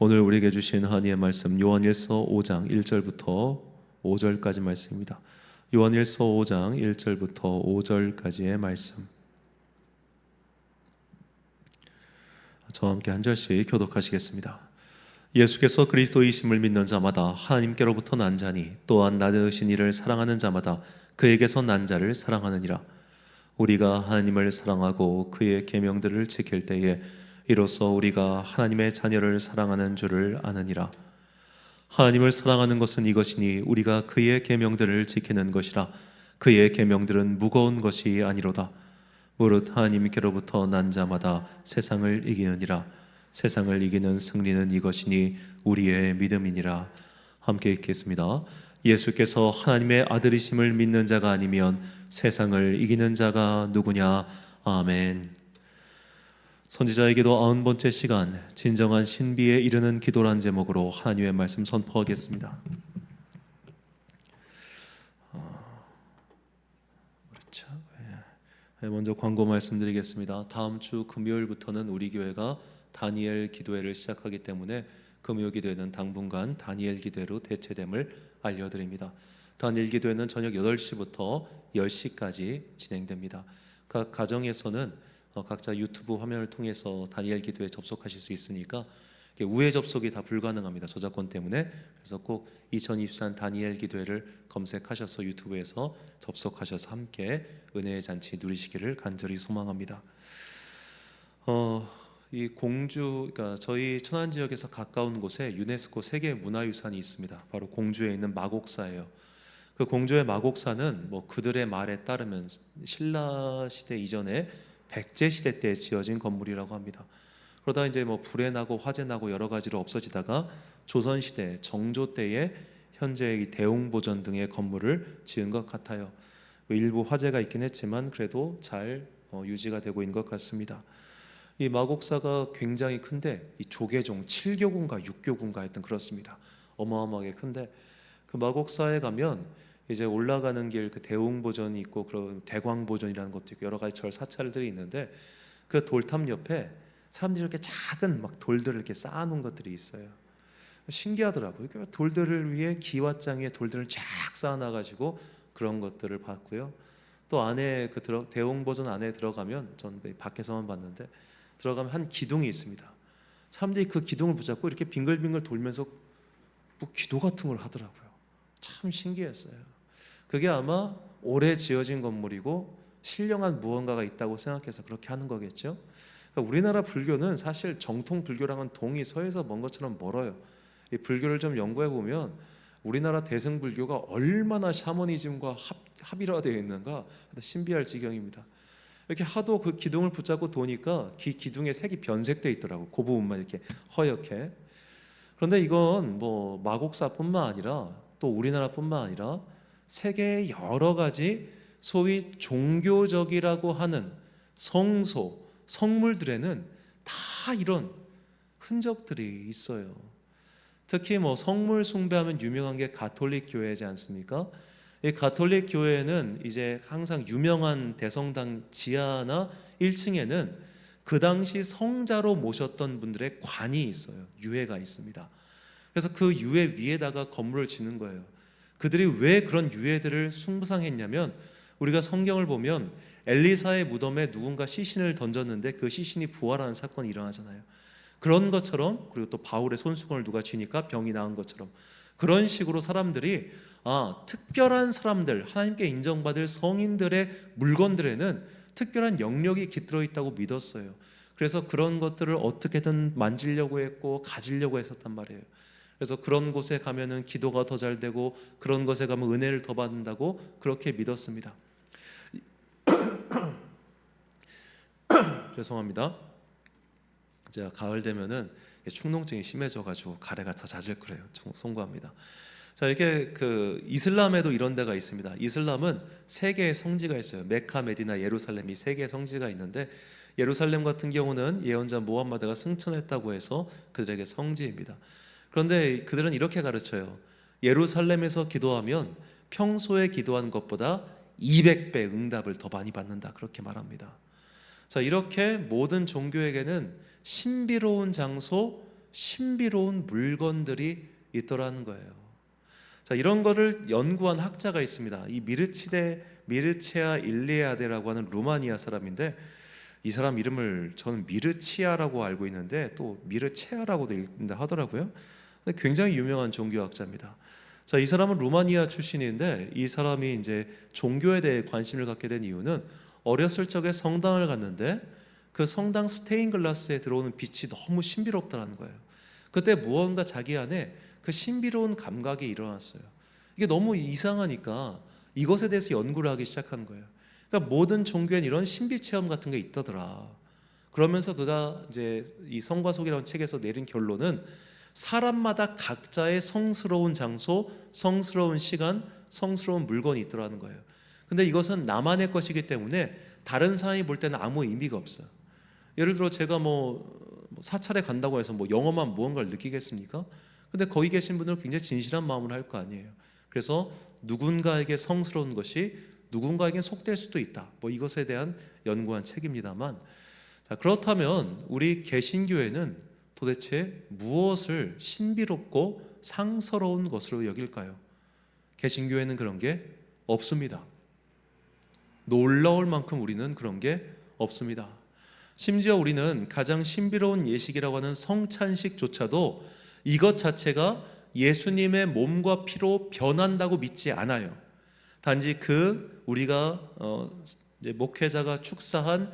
오늘 우리에게 주신 하나님의 말씀 요한일서 5장 1절부터 5절까지 말씀입니다. 요한일서 5장 1절부터 5절까지의 말씀, 저와 함께 한 절씩 교독하시겠습니다. 예수께서 그리스도이심을 믿는 자마다 하나님께로부터 난 자니 또한 낳으신 이를 사랑하는 자마다 그에게서 난 자를 사랑하느니라. 우리가 하나님을 사랑하고 그의 계명들을 지킬 때에 이로써 우리가 하나님의 자녀를 사랑하는 줄을 아느니라. 하나님을 사랑하는 것은 이것이니 우리가 그의 계명들을 지키는 것이라. 그의 계명들은 무거운 것이 아니로다. 무릇 하나님께로부터 난 자마다 세상을 이기느니라. 세상을 이기는 승리는 이것이니 우리의 믿음이니라. 함께 읽겠습니다. 예수께서 하나님의 아들이심을 믿는 자가 아니면 세상을 이기는 자가 누구냐. 아멘. 선지자의 기도 90번째 시간, 진정한 신비에 이르는 기도란 제목으로 하나님의 말씀 선포하겠습니다. 먼저 광고 말씀드리겠습니다. 다음 주 금요일부터는 우리 교회가 다니엘 기도회를 시작하기 때문에 금요 기도회는 당분간 다니엘 기도회로 대체됨을 알려드립니다. 다니엘 기도회는 저녁 8시부터 10시까지 진행됩니다. 각 가정에서는 각자 유튜브 화면을 통해서 다니엘 기도에 접속하실 수 있으니까 우회 접속이 다 불가능합니다. 저작권 때문에. 그래서 꼭 2024 다니엘 기도회를 검색하셔서 유튜브에서 접속하셔서 함께 은혜의 잔치 누리시기를 간절히 소망합니다. 이 공주, 그러니까 저희 천안 지역에서 가까운 곳에 유네스코 세계 문화유산이 있습니다. 바로 공주에 있는 마곡사예요. 그 공주의 마곡사는 그들의 말에 따르면 신라 시대 이전에 백제 시대 때 지어진 건물이라고 합니다. 그러다 이제 불에 나고 화재 나고 여러 가지로 없어지다가 조선 시대 정조 때에 현재 이 대웅보전 등의 건물을 지은 것 같아요. 일부 화재가 있긴 했지만 그래도 잘 유지가 되고 있는 것 같습니다. 이 마곡사가 굉장히 큰데 이 조계종 7교군가 6교군가 하여튼 그렇습니다. 어마어마하게 큰데 그 마곡사에 가면 이제 올라가는 길 그 대웅보전이 있고 그런 대광보전이라는 것도 있고 여러 가지 절 사찰들이 있는데 그 돌탑 옆에 사람들이 이렇게 작은 돌들을 이렇게 쌓아놓은 것들이 있어요. 신기하더라고요. 돌들을 위해 기와장에 돌들을 쫙 쌓아놔가지고 그런 것들을 봤고요. 또 안에 그 대웅보전 안에 들어가면 전 밖에서만 봤는데 들어가면 한 기둥이 있습니다. 사람들이 그 기둥을 붙잡고 이렇게 빙글빙글 돌면서 기도 같은 걸 하더라고요. 참 신기했어요. 그게 아마 오래 지어진 건물이고 신령한 무언가가 있다고 생각해서 그렇게 하는 거겠죠. 그러니까 우리나라 불교는 사실 정통 불교랑은 동이 서에서 먼 것처럼 멀어요. 이 불교를 좀 연구해 보면 우리나라 대승불교가 얼마나 샤머니즘과 합일화되어 있는가 신비할 지경입니다. 이렇게 하도 그 기둥을 붙잡고 도니까 기둥의 색이 변색되어 있더라고. 그 부분만 이렇게 허옇게. 그런데 이건 마곡사뿐만 아니라 또 우리나라뿐만 아니라 세계의 여러 가지 소위 종교적이라고 하는 성소, 성물들에는 다 이런 흔적들이 있어요. 특히 성물 숭배하면 유명한 게 가톨릭 교회지 않습니까? 이 가톨릭 교회는 이제 항상 유명한 대성당 지하나 1층에는 그 당시 성자로 모셨던 분들의 관이 있어요. 유해가 있습니다. 그래서 그 유해 위에다가 건물을 짓는 거예요. 그들이 왜 그런 유해들을 숭상했냐면 우리가 성경을 보면 엘리사의 무덤에 누군가 시신을 던졌는데 그 시신이 부활하는 사건이 일어나잖아요. 그런 것처럼, 그리고 또 바울의 손수건을 누가 쥐니까 병이 나은 것처럼 그런 식으로 사람들이 특별한 사람들, 하나님께 인정받을 성인들의 물건들에는 특별한 영역이 깃들어 있다고 믿었어요. 그래서 그런 것들을 어떻게든 만지려고 했고 가지려고 했었단 말이에요. 그래서 그런 곳에 가면은 기도가 더 잘 되고 그런 곳에 가면 은혜를 더 받는다고 그렇게 믿었습니다. 죄송합니다. 제가 가을 되면은 축농증이 심해져가지고 가래가 더 잦을 거예요. 송구합니다. 자, 이렇게 그 이슬람에도 이런 데가 있습니다. 이슬람은 세 개의 성지가 있어요. 메카, 메디나, 예루살렘 이 세 개의 성지가 있는데 예루살렘 같은 경우는 예언자 무함마드가 승천했다고 해서 그들에게 성지입니다. 그런데 그들은 이렇게 가르쳐요. 예루살렘에서 기도하면 평소에 기도한 것보다 200배 응답을 더 많이 받는다. 그렇게 말합니다. 자, 이렇게 모든 종교에게는 신비로운 장소, 신비로운 물건들이 있더라는 거예요. 자, 이런 거를 연구한 학자가 있습니다. 이 미르체아 일리아데라고 하는 루마니아 사람인데, 이 사람 이름을 저는 미르치아라고 알고 있는데 또 미르체아라고도 읽는다 하더라고요. 굉장히 유명한 종교학자입니다. 자, 이 사람은 루마니아 출신인데, 이 사람이 이제 종교에 대해 관심을 갖게 된 이유는 어렸을 적에 성당을 갔는데 그 성당 스테인글라스에 들어오는 빛이 너무 신비롭다는 거예요. 그때 무언가 자기 안에 그 신비로운 감각이 일어났어요. 이게 너무 이상하니까 이것에 대해서 연구를 하기 시작한 거예요. 그러니까 모든 종교엔 이런 신비 체험 같은 게 있다더라. 그러면서 그가 이제 이 성과 속이라는 책에서 내린 결론은 사람마다 각자의 성스러운 장소, 성스러운 시간, 성스러운 물건이 있더라는 거예요. 근데 이것은 나만의 것이기 때문에 다른 사람이 볼 때는 아무 의미가 없어요. 예를 들어 제가 사찰에 간다고 해서 영험한 무언가를 느끼겠습니까? 근데 거기 계신 분들은 굉장히 진실한 마음으로 할 거 아니에요. 그래서 누군가에게 성스러운 것이 누군가에겐 속될 수도 있다. 이것에 대한 연구한 책입니다만, 자, 그렇다면 우리 개신교회는 도대체 무엇을 신비롭고 상스러운 것으로 여길까요? 개신교회는 그런 게 없습니다. 놀라울 만큼 우리는 그런 게 없습니다. 심지어 우리는 가장 신비로운 예식이라고 하는 성찬식조차도 이것 자체가 예수님의 몸과 피로 변한다고 믿지 않아요. 단지 우리가 이제 목회자가 축사한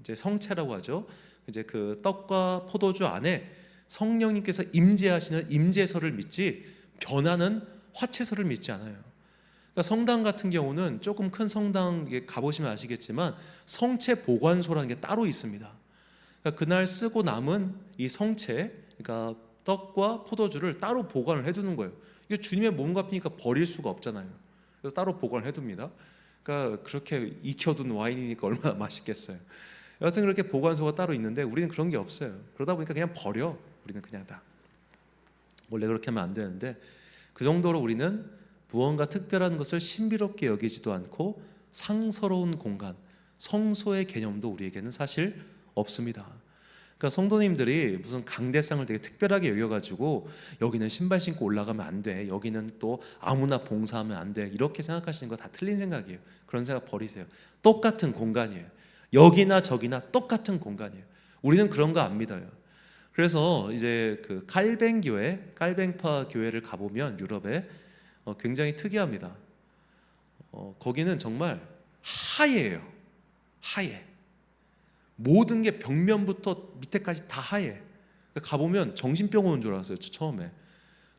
이제 성체라고 하죠. 이제 그 떡과 포도주 안에 성령님께서 임재하시는 임재설을 믿지 변하는 화채설을 믿지 않아요. 그러니까 성당 같은 경우는 조금 큰 성당 가보시면 아시겠지만 성체 보관소라는 게 따로 있습니다. 그러니까 그날 쓰고 남은 이 성체, 그러니까 떡과 포도주를 따로 보관을 해두는 거예요. 이게 주님의 몸과 피니까 버릴 수가 없잖아요. 그래서 따로 보관을 해둡니다. 그러니까 그렇게 익혀둔 와인이니까 얼마나 맛있겠어요. 여하튼 그렇게 보관소가 따로 있는데 우리는 그런 게 없어요. 그러다 보니까 그냥 버려. 우리는 그냥 다. 원래 그렇게 하면 안 되는데, 그 정도로 우리는 무언가 특별한 것을 신비롭게 여기지도 않고 상스러운 공간, 성소의 개념도 우리에게는 사실 없습니다. 그러니까 성도님들이 무슨 강대상을 되게 특별하게 여겨가지고 여기는 신발 신고 올라가면 안 돼, 여기는 또 아무나 봉사하면 안 돼, 이렇게 생각하시는 거 다 틀린 생각이에요. 그런 생각 버리세요. 똑같은 공간이에요. 여기나 저기나 똑같은 공간이에요. 우리는 그런 거 안 믿어요. 그래서 이제 그 칼뱅파 교회를 가보면 유럽에 굉장히 특이합니다. 거기는 정말 하얘요. 하얘. 모든 게 벽면부터 밑에까지 다 하얘. 가보면 정신병 오는 줄 알았어요, 처음에.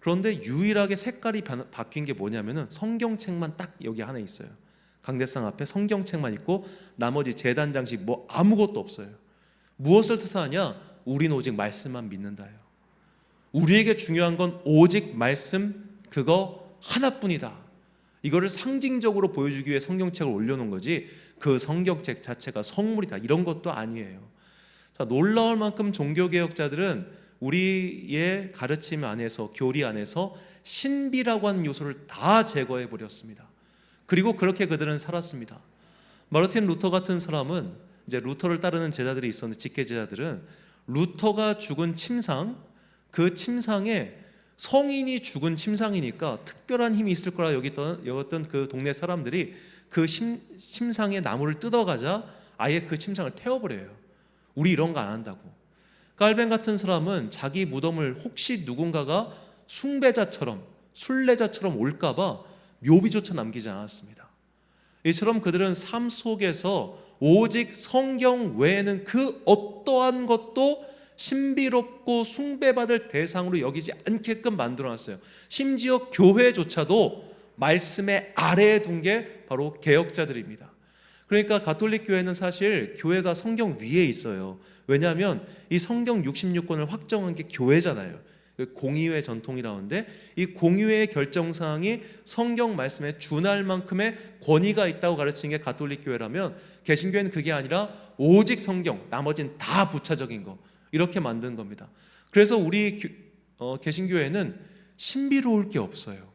그런데 유일하게 색깔이 바뀐 게 뭐냐면은 성경책만 딱 여기 하나 있어요. 강대상 앞에 성경책만 있고 나머지 제단 장식 아무것도 없어요. 무엇을 뜻하냐? 우린 오직 말씀만 믿는다요. 우리에게 중요한 건 오직 말씀, 그거 하나뿐이다. 이거를 상징적으로 보여주기 위해 성경책을 올려놓은 거지 그 성경책 자체가 성물이다, 이런 것도 아니에요. 자, 놀라울 만큼 종교개혁자들은 우리의 가르침 안에서, 교리 안에서 신비라고 하는 요소를 다 제거해 버렸습니다. 그리고 그렇게 그들은 살았습니다. 마르틴 루터 같은 사람은, 이제 루터를 따르는 제자들이 있었는데, 직계 제자들은 루터가 죽은 침상, 그 침상에 성인이 죽은 침상이니까 특별한 힘이 있을 거라 여겼던 그 동네 사람들이 그 침상에 나무를 뜯어가자 아예 그 침상을 태워버려요. 우리 이런 거 안 한다고. 깔뱅 같은 사람은 자기 무덤을 혹시 누군가가 숭배자처럼, 순례자처럼 올까봐 묘비조차 남기지 않았습니다. 이처럼 그들은 삶 속에서 오직 성경 외에는 그 어떠한 것도 신비롭고 숭배받을 대상으로 여기지 않게끔 만들어놨어요. 심지어 교회조차도 말씀의 아래에 둔 게 바로 개혁자들입니다. 그러니까 가톨릭 교회는 사실 교회가 성경 위에 있어요. 왜냐하면 이 성경 66권을 확정한 게 교회잖아요. 공의회 전통이라는데, 이 공의회의 결정사항이 성경 말씀에 준할 만큼의 권위가 있다고 가르치는 게 가톨릭 교회라면, 개신교회는 그게 아니라 오직 성경, 나머지는 다 부차적인 거, 이렇게 만든 겁니다. 그래서 우리 개신교회는 신비로울 게 없어요.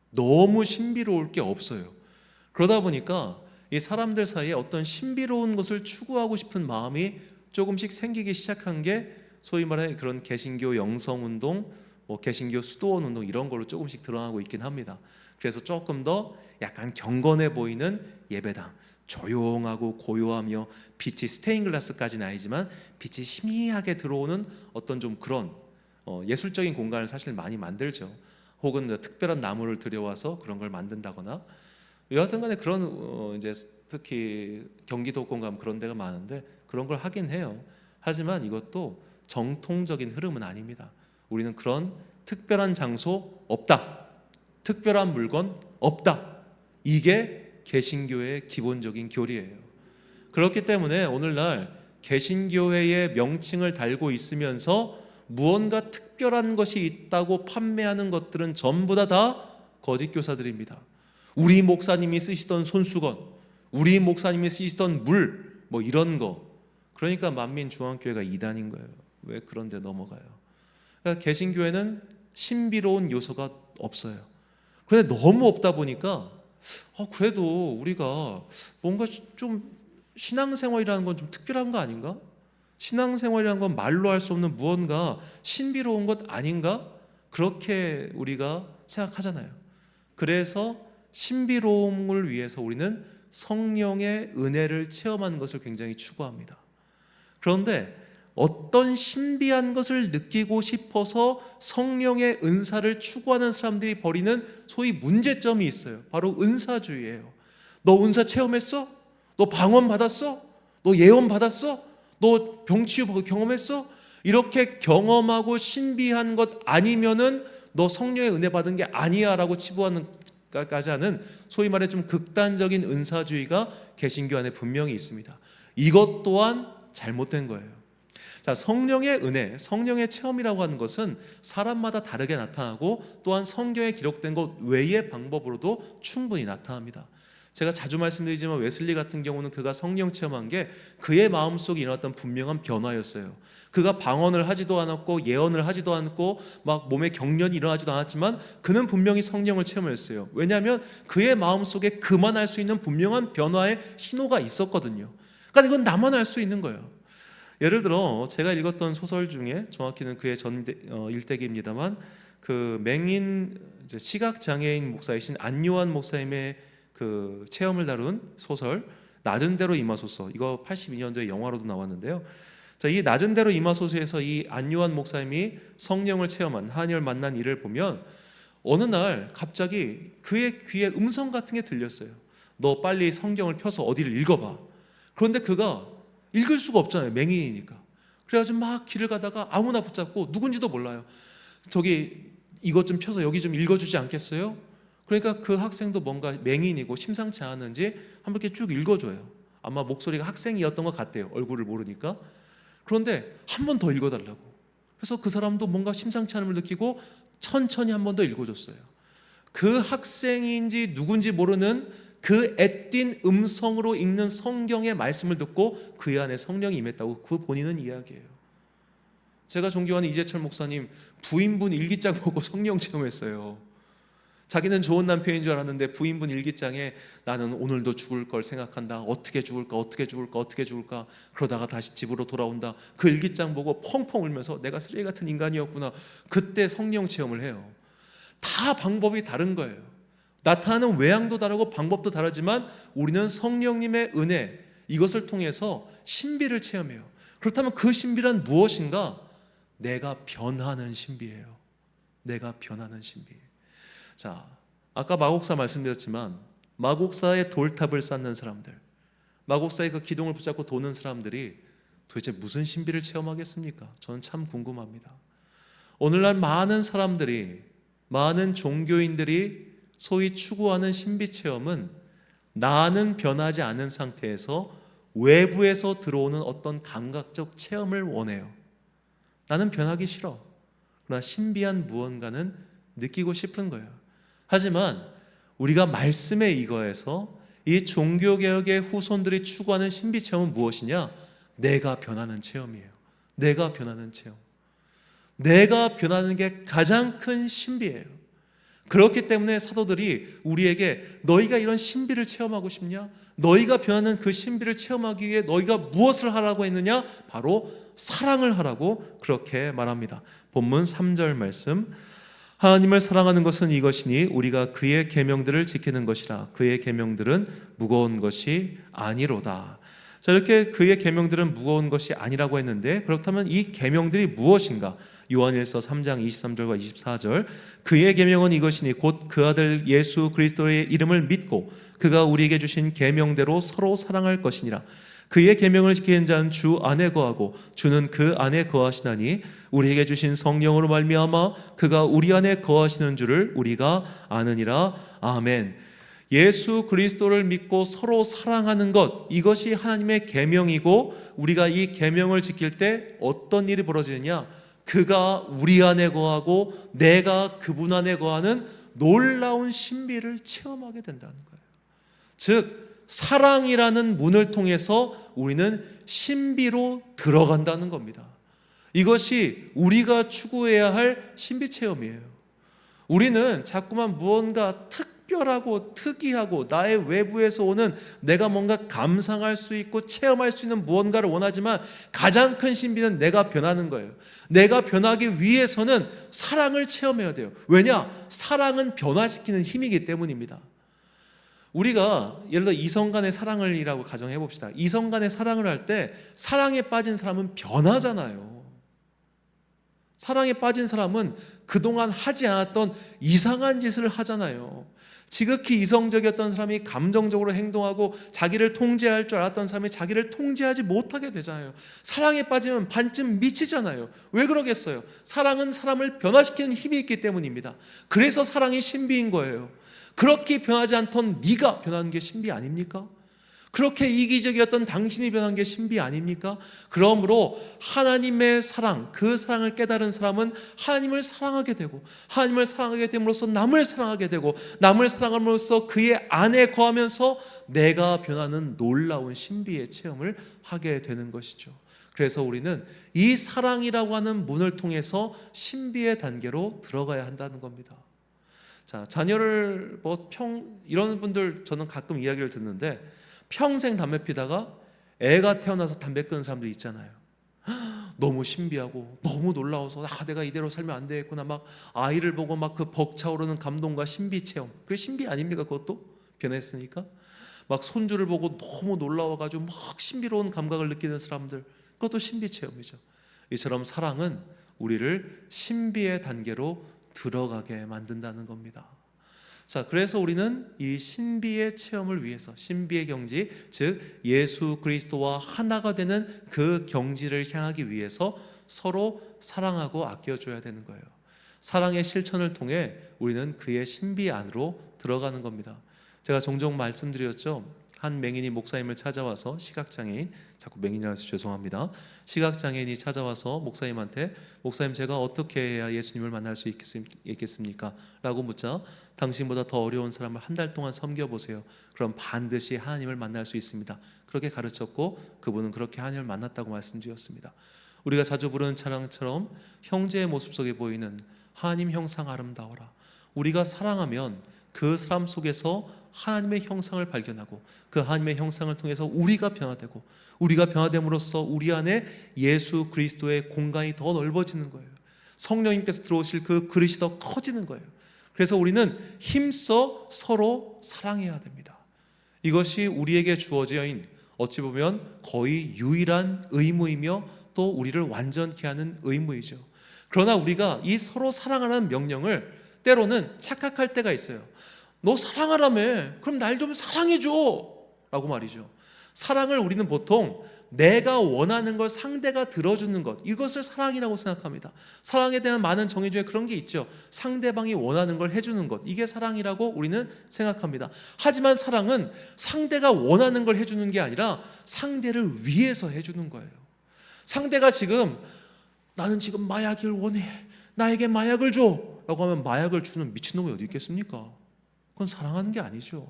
너무 신비로울 게 없어요. 그러다 보니까 이 사람들 사이에 어떤 신비로운 것을 추구하고 싶은 마음이 조금씩 생기기 시작한 게 소위 말하는 그런 개신교 영성운동, 뭐 개신교 수도원 운동 이런 걸로 조금씩 드러나고 있긴 합니다. 그래서 조금 더 약간 경건해 보이는 예배당, 조용하고 고요하며 빛이 스테인글라스까지는 아니지만 빛이 희미하게 들어오는 어떤 좀 그런 예술적인 공간을 사실 많이 만들죠. 혹은 특별한 나무를 들여와서 그런 걸 만든다거나, 여하튼간에 그런 이제 특히 경기도권 가면 그런 데가 많은데 그런 걸 하긴 해요. 하지만 이것도 정통적인 흐름은 아닙니다. 우리는 그런 특별한 장소 없다, 특별한 물건 없다, 이게 개신교의 기본적인 교리예요. 그렇기 때문에 오늘날 개신교회의 명칭을 달고 있으면서 무언가 특별한 것이 있다고 판매하는 것들은 전부 다 거짓 교사들입니다. 우리 목사님이 쓰시던 손수건, 우리 목사님이 쓰시던 물, 뭐 이런 거. 그러니까 만민중앙교회가 이단인 거예요. 왜 그런 데 넘어가요? 그러니까 개신교회는 신비로운 요소가 없어요. 그런데 너무 없다 보니까 그래도 우리가 뭔가 좀 신앙생활이라는 건 좀 특별한 거 아닌가? 신앙생활이라는 건 말로 할 수 없는 무언가 신비로운 것 아닌가? 그렇게 우리가 생각하잖아요. 그래서 신비로움을 위해서 우리는 성령의 은혜를 체험하는 것을 굉장히 추구합니다. 그런데 어떤 신비한 것을 느끼고 싶어서 성령의 은사를 추구하는 사람들이 벌이는 소위 문제점이 있어요. 바로 은사주의예요. 너 은사 체험했어? 너 방언 받았어? 너 예언 받았어? 너 병치유 경험했어? 이렇게 경험하고 신비한 것 아니면은 너 성령의 은혜 받은 게 아니야 라고 치부하는 까지 하는 소위 말해 좀 극단적인 은사주의가 개신교 안에 분명히 있습니다. 이것 또한 잘못된 거예요. 자, 성령의 은혜, 성령의 체험이라고 하는 것은 사람마다 다르게 나타나고 또한 성경에 기록된 것 외의 방법으로도 충분히 나타납니다. 제가 자주 말씀드리지만 웨슬리 같은 경우는 그가 성령 체험한 게 그의 마음속에 일어났던 분명한 변화였어요. 그가 방언을 하지도 않았고 예언을 하지도 않고 막 몸에 경련이 일어나지도 않았지만 그는 분명히 성령을 체험했어요. 왜냐하면 그의 마음속에 그만 알 수 있는 분명한 변화의 신호가 있었거든요. 그러니까 이건 나만 알 수 있는 거예요. 예를 들어 제가 읽었던 소설 중에, 정확히는 그의 일대기입니다만, 그 맹인 시각장애인 목사이신 안요한 목사님의 그 체험을 다룬 소설 낮은 대로 임하소서, 이거 82년도에 영화로도 나왔는데요. 자, 이 낮은 대로 임하소서에서 이 안요한 목사님이 성령을 체험한, 하나님을 만난 일을 보면 어느 날 갑자기 그의 귀에 음성 같은 게 들렸어요. 너 빨리 성경을 펴서 어디를 읽어봐. 그런데 그가 읽을 수가 없잖아요. 맹인이니까. 그래가지고 막 길을 가다가 아무나 붙잡고 누군지도 몰라요. 저기 이것 좀 펴서 여기 좀 읽어주지 않겠어요? 그러니까 그 학생도 뭔가 맹인이고 심상치 않은지 한 바퀴 쭉 읽어줘요. 아마 목소리가 학생이었던 것 같대요. 얼굴을 모르니까. 그런데 한 번 더 읽어달라고. 그래서 그 사람도 뭔가 심상치 않음을 느끼고 천천히 한 번 더 읽어줬어요. 그 학생인지 누군지 모르는 그 애띤 음성으로 읽는 성경의 말씀을 듣고 그 안에 성령이 임했다고 그 본인은 이야기해요. 제가 존경하는 이재철 목사님 부인분 일기장 보고 성령 체험했어요. 자기는 좋은 남편인 줄 알았는데 부인분 일기장에 나는 오늘도 죽을 걸 생각한다. 어떻게 죽을까 어떻게 죽을까 어떻게 죽을까 그러다가 다시 집으로 돌아온다. 그 일기장 보고 펑펑 울면서 내가 쓰레기 같은 인간이었구나. 그때 성령 체험을 해요. 다 방법이 다른 거예요. 나타나는 외양도 다르고 방법도 다르지만 우리는 성령님의 은혜, 이것을 통해서 신비를 체험해요. 그렇다면 그 신비란 무엇인가? 내가 변하는 신비예요. 내가 변하는 신비. 자, 아까 마곡사 말씀드렸지만 마곡사의 돌탑을 쌓는 사람들, 마곡사의 그 기둥을 붙잡고 도는 사람들이 도대체 무슨 신비를 체험하겠습니까? 저는 참 궁금합니다. 오늘날 많은 사람들이, 많은 종교인들이 소위 추구하는 신비 체험은 나는 변하지 않은 상태에서 외부에서 들어오는 어떤 감각적 체험을 원해요. 나는 변하기 싫어. 그러나 신비한 무언가는 느끼고 싶은 거예요. 하지만 우리가 말씀에 이거해서 이 종교개혁의 후손들이 추구하는 신비 체험은 무엇이냐? 내가 변하는 체험이에요. 내가 변하는 체험. 내가 변하는 게 가장 큰 신비예요. 그렇기 때문에 사도들이 우리에게 너희가 이런 신비를 체험하고 싶냐? 너희가 변하는 그 신비를 체험하기 위해 너희가 무엇을 하라고 했느냐? 바로 사랑을 하라고 그렇게 말합니다. 본문 3절 말씀, 하나님을 사랑하는 것은 이것이니 우리가 그의 계명들을 지키는 것이라. 그의 계명들은 무거운 것이 아니로다. 자, 이렇게 그의 계명들은 무거운 것이 아니라고 했는데, 그렇다면 이 계명들이 무엇인가? 요한일서 3장 23절과 24절, 그의 계명은 이것이니 곧 그 아들 예수 그리스도의 이름을 믿고 그가 우리에게 주신 계명대로 서로 사랑할 것이니라. 그의 계명을 지키는 자는 주 안에 거하고 주는 그 안에 거하시나니 우리에게 주신 성령으로 말미암아 그가 우리 안에 거하시는 줄을 우리가 아느니라. 아멘. 예수 그리스도를 믿고 서로 사랑하는 것, 이것이 하나님의 계명이고, 우리가 이 계명을 지킬 때 어떤 일이 벌어지느냐? 그가 우리 안에 거하고 내가 그분 안에 거하는 놀라운 신비를 체험하게 된다는 거예요. 즉 사랑이라는 문을 통해서 우리는 신비로 들어간다는 겁니다. 이것이 우리가 추구해야 할 신비 체험이에요. 우리는 자꾸만 무언가 특별하고 특이하고 나의 외부에서 오는 내가 뭔가 감상할 수 있고 체험할 수 있는 무언가를 원하지만, 가장 큰 신비는 내가 변하는 거예요. 내가 변하기 위해서는 사랑을 체험해야 돼요. 왜냐? 사랑은 변화시키는 힘이기 때문입니다. 우리가 예를 들어 이성 간의 사랑을이라고 가정해 봅시다. 이성 간의 사랑을 할 때 사랑에 빠진 사람은 변하잖아요. 사랑에 빠진 사람은 그동안 하지 않았던 이상한 짓을 하잖아요. 지극히 이성적이었던 사람이 감정적으로 행동하고 자기를 통제할 줄 알았던 사람이 자기를 통제하지 못하게 되잖아요. 사랑에 빠지면 반쯤 미치잖아요. 왜 그러겠어요? 사랑은 사람을 변화시키는 힘이 있기 때문입니다. 그래서 사랑이 신비인 거예요. 그렇게 변하지 않던 네가 변하는 게 신비 아닙니까? 그렇게 이기적이었던 당신이 변한 게 신비 아닙니까? 그러므로 하나님의 사랑, 그 사랑을 깨달은 사람은 하나님을 사랑하게 되고, 하나님을 사랑하게 됨으로써 남을 사랑하게 되고, 남을 사랑함으로써 그의 안에 거하면서 내가 변하는 놀라운 신비의 체험을 하게 되는 것이죠. 그래서 우리는 이 사랑이라고 하는 문을 통해서 신비의 단계로 들어가야 한다는 겁니다. 자, 자녀를 이런 분들 저는 가끔 이야기를 듣는데, 평생 담배 피다가 애가 태어나서 담배 끊는 사람들이 있잖아요. 너무 신비하고 너무 놀라워서 내가 이대로 살면 안 되겠구나, 막 아이를 보고 막 그 벅차오르는 감동과 신비 체험, 그게 신비 아닙니까? 그것도 변했으니까. 막 손주를 보고 너무 놀라워가지고 막 신비로운 감각을 느끼는 사람들, 그것도 신비 체험이죠. 이처럼 사랑은 우리를 신비의 단계로 들어가게 만든다는 겁니다. 자, 그래서 우리는 이 신비의 체험을 위해서, 신비의 경지, 즉 예수 그리스도와 하나가 되는 그 경지를 향하기 위해서 서로 사랑하고 아껴줘야 되는 거예요. 사랑의 실천을 통해 우리는 그의 신비 안으로 들어가는 겁니다. 제가 종종 말씀드렸죠. 한 맹인이 목사님을 찾아와서, 시각장애인, 자꾸 맹인이라고 해서 죄송합니다. 시각장애인이 찾아와서 목사님한테, 목사님 제가 어떻게 해야 예수님을 만날 수 있겠습니까? 라고 묻자, 당신보다 더 어려운 사람을 한 달 동안 섬겨보세요. 그럼 반드시 하나님을 만날 수 있습니다. 그렇게 가르쳤고 그분은 그렇게 하나님을 만났다고 말씀드렸습니다. 우리가 자주 부르는 찬양처럼 형제의 모습 속에 보이는 하나님 형상 아름다워라. 우리가 사랑하면 그 사람 속에서 하나님의 형상을 발견하고 그 하나님의 형상을 통해서 우리가 변화되고, 우리가 변화됨으로써 우리 안에 예수 그리스도의 공간이 더 넓어지는 거예요. 성령님께서 들어오실 그 그릇이 더 커지는 거예요. 그래서 우리는 힘써 서로 사랑해야 됩니다. 이것이 우리에게 주어진 어찌 보면 거의 유일한 의무이며 또 우리를 완전케 하는 의무이죠. 그러나 우리가 이 서로 사랑하라는 명령을 때로는 착각할 때가 있어요. 너 사랑하라며, 그럼 날 좀 사랑해줘 라고 말이죠. 사랑을 우리는 보통 내가 원하는 걸 상대가 들어주는 것, 이것을 사랑이라고 생각합니다. 사랑에 대한 많은 정의 중에 그런 게 있죠. 상대방이 원하는 걸 해주는 것, 이게 사랑이라고 우리는 생각합니다. 하지만 사랑은 상대가 원하는 걸 해주는 게 아니라 상대를 위해서 해주는 거예요. 상대가 지금 나는 지금 마약을 원해, 나에게 마약을 줘 라고 하면 마약을 주는 미친놈이 어디 있겠습니까? 그건 사랑하는 게 아니죠.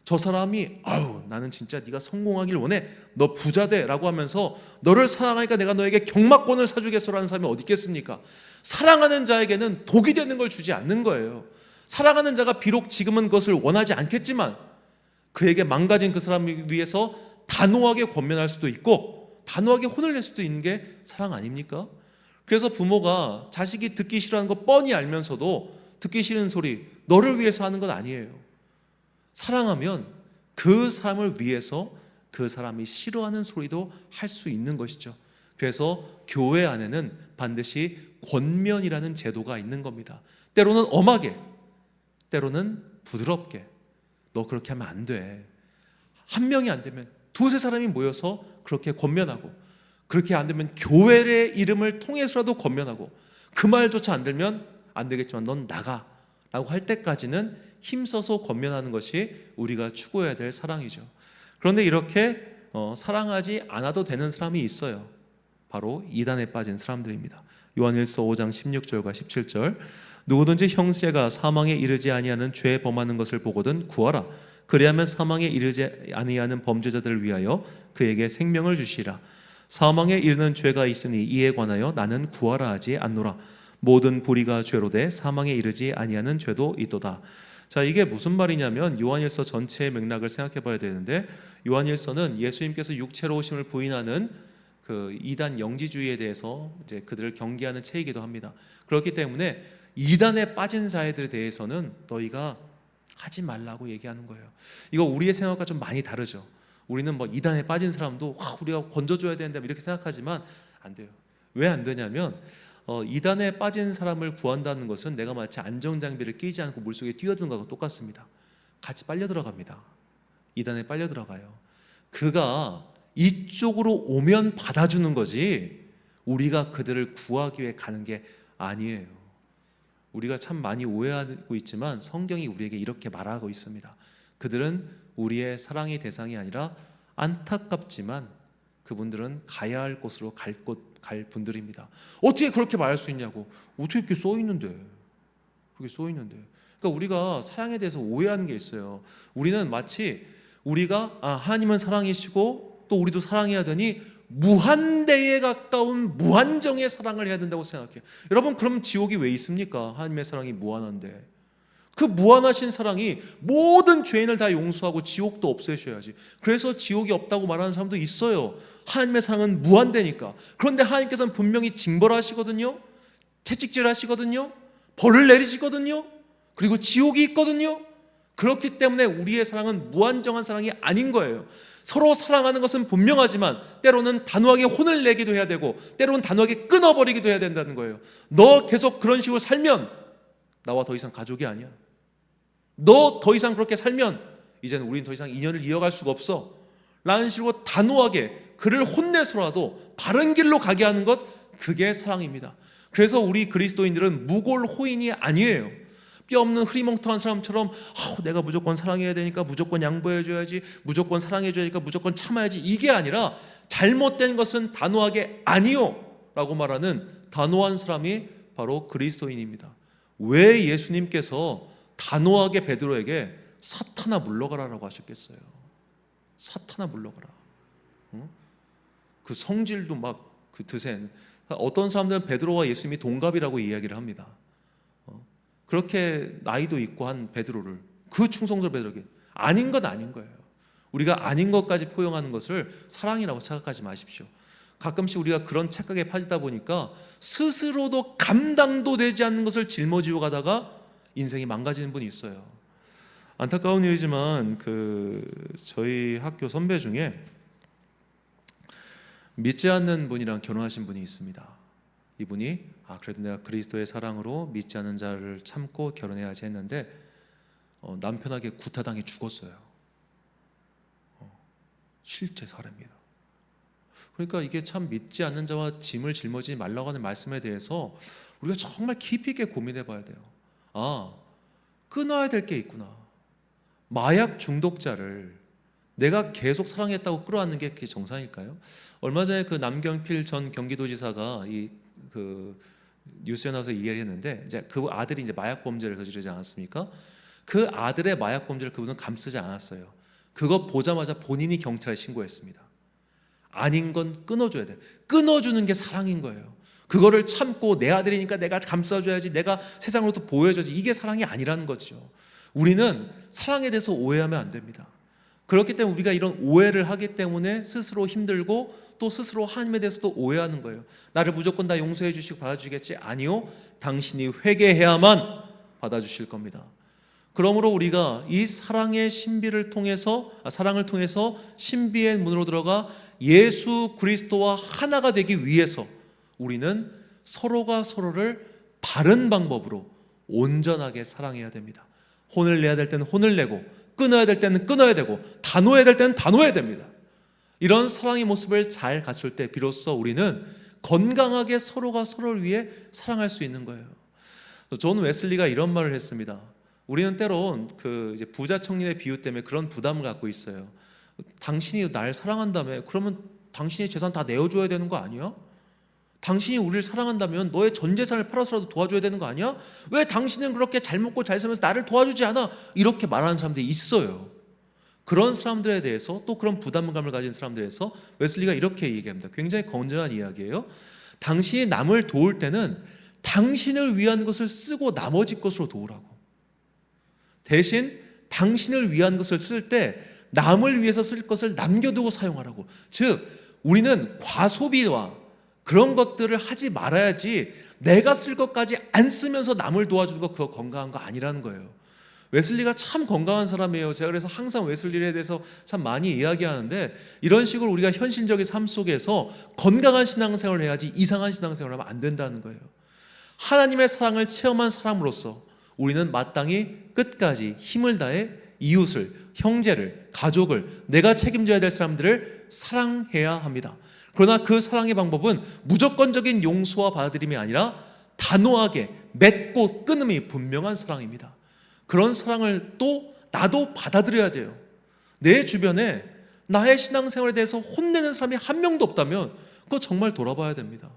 저 사람이 나는 진짜 네가 성공하길 원해, 너 부자 돼 라고 하면서 너를 사랑하니까 내가 너에게 경마권을 사주겠어라는 사람이 어디 있겠습니까? 사랑하는 자에게는 독이 되는 걸 주지 않는 거예요. 사랑하는 자가 비록 지금은 그것을 원하지 않겠지만 그에게 망가진 그 사람을 위해서 단호하게 권면할 수도 있고, 단호하게 혼을 낼 수도 있는 게 사랑 아닙니까? 그래서 부모가 자식이 듣기 싫어하는 거 뻔히 알면서도 듣기 싫은 소리, 너를 위해서 하는 건 아니에요. 사랑하면 그 사람을 위해서 그 사람이 싫어하는 소리도 할 수 있는 것이죠. 그래서 교회 안에는 반드시 권면이라는 제도가 있는 겁니다. 때로는 엄하게, 때로는 부드럽게. 너 그렇게 하면 안 돼. 한 명이 안 되면 두세 사람이 모여서 그렇게 권면하고, 그렇게 안 되면 교회의 이름을 통해서라도 권면하고, 그 말조차 안 들면 안 되겠지만 넌 나가 라고 할 때까지는 힘써서 권면하는 것이 우리가 추구해야 될 사랑이죠. 그런데 이렇게 사랑하지 않아도 되는 사람이 있어요. 바로 이단에 빠진 사람들입니다. 요한일서 5장 16절과 17절, 누구든지 형제가 사망에 이르지 아니하는 죄 범하는 것을 보거든 구하라. 그리하면 사망에 이르지 아니하는 범죄자들을 위하여 그에게 생명을 주시라. 사망에 이르는 죄가 있으니 이에 관하여 나는 구하라 하지 않노라. 모든 불의가 죄로 돼 사망에 이르지 아니하는 죄도 있도다. 자, 이게 무슨 말이냐면 요한일서 전체의 맥락을 생각해 봐야 되는데, 요한일서는 예수님께서 육체로 오심을 부인하는 그 이단 영지주의에 대해서 이제 그들을 경계하는 책이기도 합니다. 그렇기 때문에 이단에 빠진 자들에 대해서는 너희가 하지 말라고 얘기하는 거예요. 이거 우리의 생각과 좀 많이 다르죠. 우리는 뭐 이단에 빠진 사람도 우리가 건져줘야 되는데 이렇게 생각하지만 안 돼요. 왜 안 되냐면 이단에 빠진 사람을 구한다는 것은 내가 마치 안전장비를 끼지 않고 물속에 뛰어드는 것과 똑같습니다. 같이 빨려 들어갑니다. 이단에 빨려 들어가요. 그가 이쪽으로 오면 받아주는 거지 우리가 그들을 구하기 위해 가는 게 아니에요. 우리가 참 많이 오해하고 있지만 성경이 우리에게 이렇게 말하고 있습니다. 그들은 우리의 사랑의 대상이 아니라 안타깝지만 그분들은 가야 할 곳으로 갈 분들입니다. 어떻게 그렇게 말할 수 있냐고. 어떻게 이렇게 써 있는데. 그렇게 써 있는데. 그러니까 우리가 사랑에 대해서 오해하는 게 있어요. 우리는 마치 우리가 하나님은 사랑이시고 또 우리도 사랑해야 되니 무한대에 가까운 무한정의 사랑을 해야 된다고 생각해요. 여러분, 그럼 지옥이 왜 있습니까? 하나님의 사랑이 무한한데. 그 무한하신 사랑이 모든 죄인을 다 용서하고 지옥도 없애셔야지. 그래서 지옥이 없다고 말하는 사람도 있어요. 하나님의 사랑은 무한대니까. 그런데 하나님께서는 분명히 징벌하시거든요. 채찍질하시거든요. 벌을 내리시거든요. 그리고 지옥이 있거든요. 그렇기 때문에 우리의 사랑은 무한정한 사랑이 아닌 거예요. 서로 사랑하는 것은 분명하지만 때로는 단호하게 혼을 내기도 해야 되고 때로는 단호하게 끊어버리기도 해야 된다는 거예요. 너 계속 그런 식으로 살면 나와 더 이상 가족이 아니야. 너 더 이상 그렇게 살면 이제는 우리는 더 이상 인연을 이어갈 수가 없어 라는 식으로 단호하게 그를 혼내서라도 바른 길로 가게 하는 것, 그게 사랑입니다. 그래서 우리 그리스도인들은 무골호인이 아니에요. 뼈 없는 흐리멍텅한 사람처럼 내가 무조건 사랑해야 되니까 무조건 양보해줘야지, 무조건 사랑해줘야 되니까 무조건 참아야지, 이게 아니라 잘못된 것은 단호하게 아니요 라고 말하는 단호한 사람이 바로 그리스도인입니다. 왜 예수님께서 단호하게 베드로에게 사탄아 물러가라라고 하셨겠어요? 사탄아 물러가라. 그 성질도 막 그 드센. 어떤 사람들은 베드로와 예수님이 동갑이라고 이야기를 합니다. 그렇게 나이도 있고 한 베드로를, 그 충성스러운 베드로에게 아닌 건 아닌 거예요. 우리가 아닌 것까지 포용하는 것을 사랑이라고 착각하지 마십시오. 가끔씩 우리가 그런 착각에 빠지다 보니까 스스로도 감당도 되지 않는 것을 짊어지고 가다가 인생이 망가지는 분이 있어요. 안타까운 일이지만 저희 학교 선배 중에 믿지 않는 분이랑 결혼하신 분이 있습니다. 이분이 그래도 내가 그리스도의 사랑으로 믿지 않는 자를 참고 결혼해야지 했는데 남편에게 구타당해 죽었어요. 실제 사례입니다. 그러니까 이게 참 믿지 않는 자와 짐을 짊어지지 말라고 하는 말씀에 대해서 우리가 정말 깊이 있게 고민해 봐야 돼요. 끊어야 될 게 있구나. 마약 중독자를 내가 계속 사랑했다고 끌어안는 게 그게 정상일까요? 얼마 전에 그 남경필 전 경기도지사가 뉴스에 나와서 이야기를 했는데, 이제 그 아들이 이제 마약 범죄를 저지르지 않았습니까? 그 아들의 마약 범죄를 그분은 감쓰지 않았어요. 그거 보자마자 본인이 경찰에 신고했습니다. 아닌 건 끊어줘야 돼. 끊어주는 게 사랑인 거예요. 그거를 참고 내 아들이니까 내가 감싸줘야지, 내가 세상으로부터 보호해줘야지, 이게 사랑이 아니라는 거죠. 우리는 사랑에 대해서 오해하면 안 됩니다. 그렇기 때문에 우리가 이런 오해를 하기 때문에 스스로 힘들고 또 스스로 하나님에 대해서도 오해하는 거예요. 나를 무조건 다 용서해 주시고 받아주겠지? 아니요. 당신이 회개해야만 받아주실 겁니다. 그러므로 우리가 이 사랑의 신비를 통해서, 사랑을 통해서 신비의 문으로 들어가 예수 그리스도와 하나가 되기 위해서 우리는 서로가 서로를 바른 방법으로 온전하게 사랑해야 됩니다. 혼을 내야 될 때는 혼을 내고, 끊어야 될 때는 끊어야 되고, 다 놓아야 될 때는 다 놓아야 됩니다. 이런 사랑의 모습을 잘 갖출 때 비로소 우리는 건강하게 서로가 서로를 위해 사랑할 수 있는 거예요. 존 웨슬리가 이런 말을 했습니다. 우리는 때론 이제 부자 청년의 비유 때문에 그런 부담을 갖고 있어요. 당신이 날 사랑한다며 그러면 당신이 재산 다 내어줘야 되는 거 아니야? 당신이 우리를 사랑한다면 너의 전 재산을 팔아서라도 도와줘야 되는 거 아니야? 왜 당신은 그렇게 잘 먹고 잘 살면서 나를 도와주지 않아? 이렇게 말하는 사람들이 있어요. 그런 사람들에 대해서, 또 그런 부담감을 가진 사람들에 대해서 웨슬리가 이렇게 얘기합니다. 굉장히 건전한 이야기예요. 당신이 남을 도울 때는 당신을 위한 것을 쓰고 나머지 것으로 도우라고. 대신 당신을 위한 것을 쓸 때 남을 위해서 쓸 것을 남겨두고 사용하라고. 즉 우리는 과소비와 그런 것들을 하지 말아야지, 내가 쓸 것까지 안 쓰면서 남을 도와주는 거, 그거 건강한 거 아니라는 거예요. 웨슬리가 참 건강한 사람이에요. 제가 그래서 항상 웨슬리에 대해서 참 많이 이야기하는데, 이런 식으로 우리가 현실적인 삶 속에서 건강한 신앙생활을 해야지 이상한 신앙생활을 하면 안 된다는 거예요. 하나님의 사랑을 체험한 사람으로서 우리는 마땅히 끝까지 힘을 다해 이웃을, 형제를, 가족을, 내가 책임져야 될 사람들을 사랑해야 합니다. 그러나 그 사랑의 방법은 무조건적인 용서와 받아들임이 아니라 단호하게 맺고 끊음이 분명한 사랑입니다. 그런 사랑을 또 나도 받아들여야 돼요. 내 주변에 나의 신앙생활에 대해서 혼내는 사람이 한 명도 없다면 그거 정말 돌아봐야 됩니다.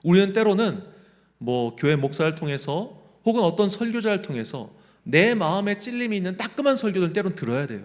우리는 때로는 교회 목사를 통해서 혹은 어떤 설교자를 통해서 내 마음에 찔림이 있는 따끔한 설교를 때로는 들어야 돼요.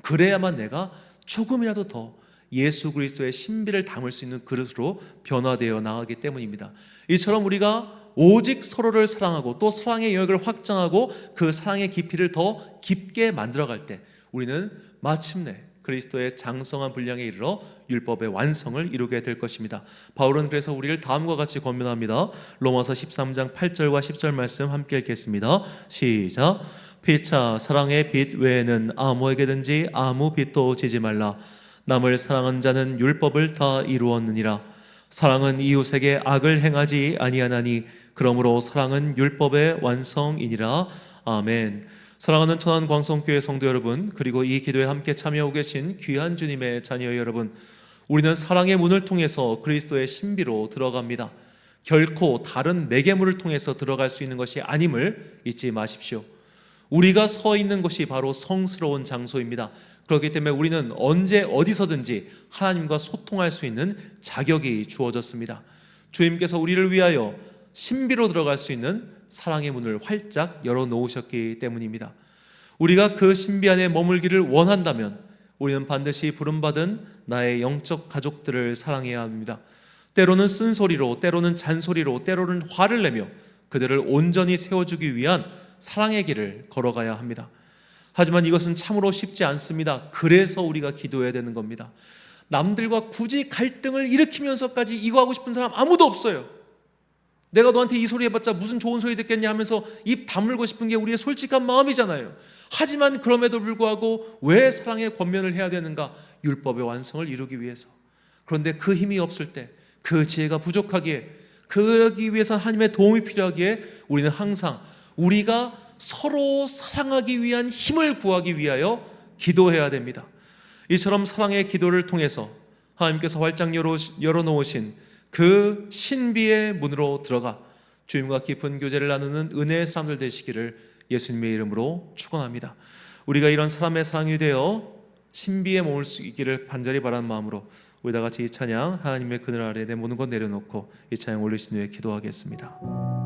그래야만 내가 조금이라도 더 예수 그리스도의 신비를 담을 수 있는 그릇으로 변화되어 나가기 때문입니다. 이처럼 우리가 오직 서로를 사랑하고 또 사랑의 영역을 확장하고 그 사랑의 깊이를 더 깊게 만들어갈 때 우리는 마침내 그리스도의 장성한 분량에 이르러 율법의 완성을 이루게 될 것입니다. 바울은 그래서 우리를 다음과 같이 권면합니다. 로마서 13장 8절과 10절 말씀 함께 읽겠습니다. 시작. 피차 사랑의 빛 외에는 아무에게든지 아무 빛도 지지 말라. 남을 사랑한 자는 율법을 다 이루었느니라. 사랑은 이웃에게 악을 행하지 아니하나니 그러므로 사랑은 율법의 완성이니라. 아멘. 사랑하는 천안광성교회 성도 여러분, 그리고 이 기도에 함께 참여하고 계신 귀한 주님의 자녀 여러분, 우리는 사랑의 문을 통해서 그리스도의 신비로 들어갑니다. 결코 다른 매개물을 통해서 들어갈 수 있는 것이 아님을 잊지 마십시오. 우리가 서 있는 곳이 바로 성스러운 장소입니다. 그렇기 때문에 우리는 언제 어디서든지 하나님과 소통할 수 있는 자격이 주어졌습니다. 주님께서 우리를 위하여 신비로 들어갈 수 있는 사랑의 문을 활짝 열어놓으셨기 때문입니다. 우리가 그 신비 안에 머물기를 원한다면 우리는 반드시 부름받은 나의 영적 가족들을 사랑해야 합니다. 때로는 쓴소리로, 때로는 잔소리로, 때로는 화를 내며 그들을 온전히 세워주기 위한 사랑의 길을 걸어가야 합니다. 하지만 이것은 참으로 쉽지 않습니다. 그래서 우리가 기도해야 되는 겁니다. 남들과 굳이 갈등을 일으키면서까지 이거 하고 싶은 사람 아무도 없어요. 내가 너한테 이 소리 해봤자 무슨 좋은 소리 듣겠냐 하면서 입 다물고 싶은 게 우리의 솔직한 마음이잖아요. 하지만 그럼에도 불구하고 왜 사랑의 권면을 해야 되는가? 율법의 완성을 이루기 위해서. 그런데 그 힘이 없을 때, 그 지혜가 부족하기에, 그러기 위해서 하나님의 도움이 필요하기에 우리는 항상 우리가 서로 사랑하기 위한 힘을 구하기 위하여 기도해야 됩니다. 이처럼 사랑의 기도를 통해서 하나님께서 활짝 열어놓으신 그 신비의 문으로 들어가 주님과 깊은 교제를 나누는 은혜의 사람들 되시기를 예수님의 이름으로 축원합니다. 우리가 이런 사람의 사랑이 되어 신비에 머물 수 있기를 간절히 바라는 마음으로 우리 다 같이 이 찬양, 하나님의 그늘 아래 내 모든 것 내려놓고 이 찬양 올리신 후에 기도하겠습니다.